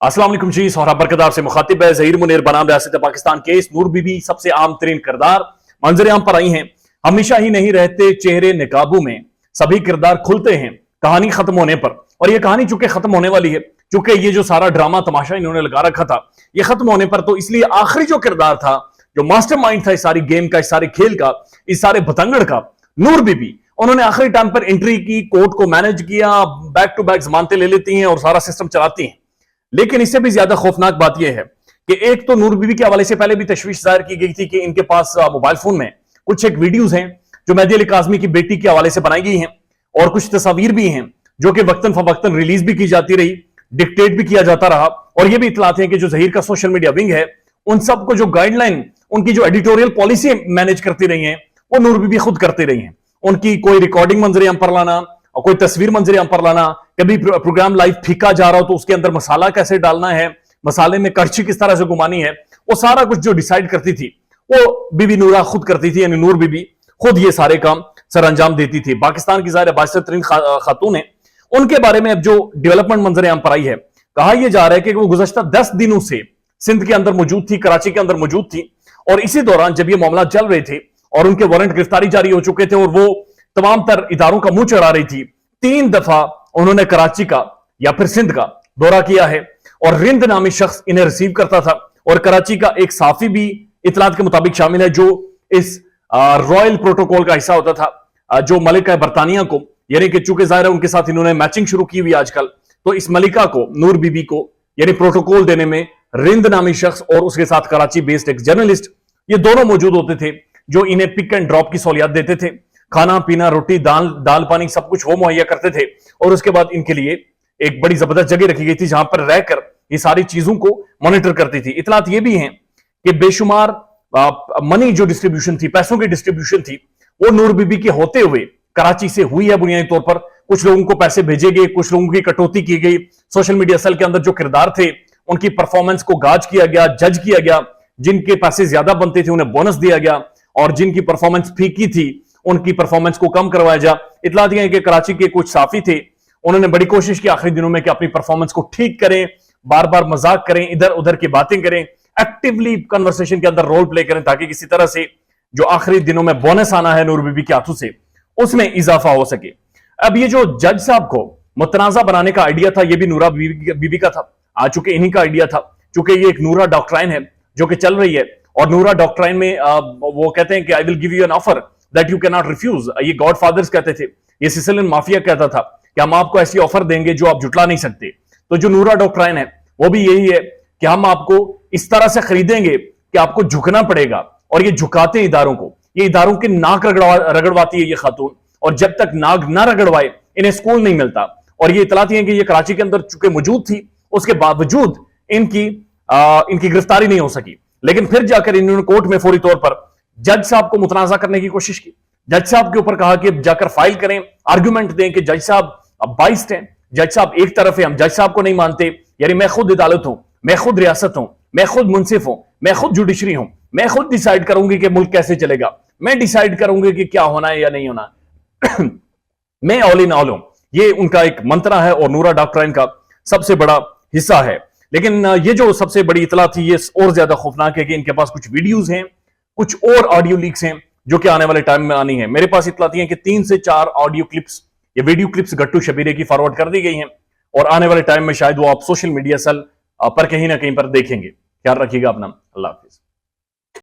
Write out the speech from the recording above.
अस्सलाम वालेकुम जी, सोहरा बरकदार से मुखातिब है ज़हीर मुनीर बनाम रियासत पाकिस्तान केस। नूर बीबी सबसे आम तरीन किरदार मंजर आम पर आई हैं। हमेशा ही नहीं रहते चेहरे निकाबों में, सभी किरदार खुलते हैं कहानी खत्म होने पर। और ये कहानी चूंकि खत्म होने वाली है, चूंकि ये जो सारा ड्रामा तमाशा इन्होंने लगा रखा था ये खत्म होने पर, तो इसलिए आखिरी जो किरदार था, जो मास्टरमाइंड था इस सारी गेम का, इस सारे खेल का, इस सारे भतंगड़ का, नूर बीबी, उन्होंने आखिरी टाइम पर एंट्री की, कोर्ट को मैनेज किया, बैक टू बैक जमानतें ले लेती हैं और सारा सिस्टम चलाती हैं। लेकिन इससे भी ज्यादा खौफनाक बात यह है कि एक तो नूर बीबी के हवाले से पहले भी तशवीश जाहिर की गई थी कि इनके पास मोबाइल फोन में कुछ एक वीडियोस हैं जो मेहदी अली काज़मी की बेटी के हवाले से बनाई गई हैं, और कुछ तस्वीर भी हैं जो कि वक्तन फवक्तन रिलीज भी की जाती रही, डिक्टेट भी किया जाता रहा। और ये भी इतलात है कि जो ज़हीर का सोशल मीडिया विंग है, उन सबको जो गाइडलाइन, उनकी जो एडिटोरियल पॉलिसी मैनेज करती रही है, वो नूर बीबी खुद करती रही है। उनकी कोई रिकॉर्डिंग मंजर आम पर लाना और कोई तस्वीर मंजर आम पर लाना, कभी प्रोग्राम लाइव फीका जा रहा हो तो उसके अंदर मसाला कैसे डालना है, मसाले में करछी किस तरह से घुमानी है, वो सारा कुछ जो डिसाइड करती थी वो बीबी नूरा खुद करती थी। यानी नूर बीबी खुद ये सारे काम सर अंजाम देती थी। पाकिस्तान की ज़ाहिर बाइसर तरीन खातून है, उनके बारे में अब जो डेवलपमेंट मंजर आम पर आई है, कहा यह जा रहा है कि वो गुज़श्ता 10 दिनों से सिंध के अंदर मौजूद थी, कराची के अंदर मौजूद थी, और इसी दौरान जब ये मामला चल रहे थे और उनके वारंट गिरफ्तारी जारी हो चुके थे और वो तमाम तर इदारों का मुंह चढ़ा रही थी, 3 दफा उन्होंने कराची का या फिर सिंध का दौरा किया है, और रिंद नामी शख्स इन्हें रिसीव करता था। और कराची का एक साफी भी इतलात के मुताबिक शामिल है जो इस रॉयल प्रोटोकॉल का हिस्सा होता था, जो मलिका बरतानिया को, यानी कि चूंकि जाहिर है उनके साथ इन्होंने मैचिंग शुरू की हुई आजकल, तो इस मलिका को, नूर बीबी को, यानी प्रोटोकॉल देने में रिंद नामी शख्स और उसके साथ कराची बेस्ड एक जर्नलिस्ट, ये दोनों मौजूद होते थे जो इन्हें पिक एंड ड्रॉप की सहूलियत देते थे। खाना पीना, रोटी, दाल पानी सब कुछ वो मुहैया करते थे। और उसके बाद इनके लिए एक बड़ी जबरदस्त जगह रखी गई थी जहां पर रहकर ये सारी चीजों को मॉनिटर करती थी। इतलात ये भी हैं कि बेशुमार मनी जो डिस्ट्रीब्यूशन थी, पैसों की डिस्ट्रीब्यूशन थी, वो नूर बीबी के होते हुए कराची से हुई है। बुनियादी तौर पर कुछ लोगों को पैसे भेजे गए, कुछ लोगों की कटौती की गई। सोशल मीडिया सेल के अंदर जो किरदार थे उनकी परफॉर्मेंस को गाज किया गया, जज किया गया। जिनके पैसे ज्यादा बनते थे उन्हें बोनस दिया गया, और जिनकी परफॉर्मेंस फीकी थी उनकी परफॉर्मेंस को कम करवाया जा। इतला दिया है कि कराची के कुछ साफी थे, उन्होंने बड़ी कोशिश की आखिरी दिनों में कि अपनी परफॉर्मेंस को ठीक करें, बार बार मजाक करें, इधर उधर की बातें करें, एक्टिवली कन्वर्सेशन के अंदर रोल प्ले करें, ताकि किसी तरह से जो आखिरी दिनों में बोनस आना है नूर बीबी के हाथों से, उसमें इजाफा हो सके। अब ये जो जज साहब को मुतनाजा बनाने का आइडिया था, यह भी नूरा बीबी का था, आ चुके इन्हीं का आइडिया था, चूंकि ये एक नूरा डॉक्ट्राइन है जो कि चल रही है। और नूरा डॉक्ट्राइन में वो कहते हैं कि I will give you an offer that you can not refuse. ये गॉड फादर्स कहते थे, ये सिसिलियन माफिया कहता था कि हम आपको ऐसी ऑफर देंगे जो आप जुटला नहीं सकते। तो जो नूरा डॉक्ट्राइन है वो भी यही है कि हम आपको इस तरह से खरीदेंगे कि आपको झुकना पड़ेगा। और ये झुकाते हैं इदारों को, ये इदारों के नाक रगड़वाती है ये खातून, और जब तक नाक ना रगड़वाए इन्हें स्कूल नहीं मिलता। और ये इतलाती है कि ये कराची के अंदर चूंकि मौजूद थी, उसके बावजूद इनकी गिरफ्तारी नहीं हो सकी। लेकिन फिर जाकर इन्होंने कोर्ट में फौरी तौर पर जज साहब को मुतनाजा करने की कोशिश की। जज साहब के ऊपर कहा कि जाकर फाइल करें, आर्गुमेंट दें कि जज साहब अब बाइस्ड हैं, जज साहब एक तरफ है, हम जज साहब को नहीं मानते। यानी मैं खुद अदालत हूं, मैं खुद रियासत हूं, मैं खुद मुंसिफ हूं, मैं खुद जुडिशरी हूं, मैं खुद डिसाइड करूंगी कि मुल्क कैसे चलेगा, मैं डिसाइड करूंगी कि क्या होना है या नहीं होना मैं ऑल इन ऑल हूं। ये उनका एक मंत्रा है और नूरा डॉक्ट्राइन का सबसे बड़ा हिस्सा है। लेकिन ये जो सबसे बड़ी इतला थी ये और ज्यादा खौफनाक है कि इनके पास कुछ वीडियोस हैं, कुछ और ऑडियो लीक्स हैं जो कि आने वाले टाइम में आनी है। मेरे पास इतलाती है कि 3 से 4 ऑडियो क्लिप्स, ये वीडियो क्लिप्स गट्टू शबीरे की फॉरवर्ड कर दी गई हैं, और आने वाले टाइम में शायद वो आप सोशल मीडिया सेल पर कहीं ना कहीं पर देखेंगे। ख्याल रखिएगा अपना। अल्लाह हाफिज।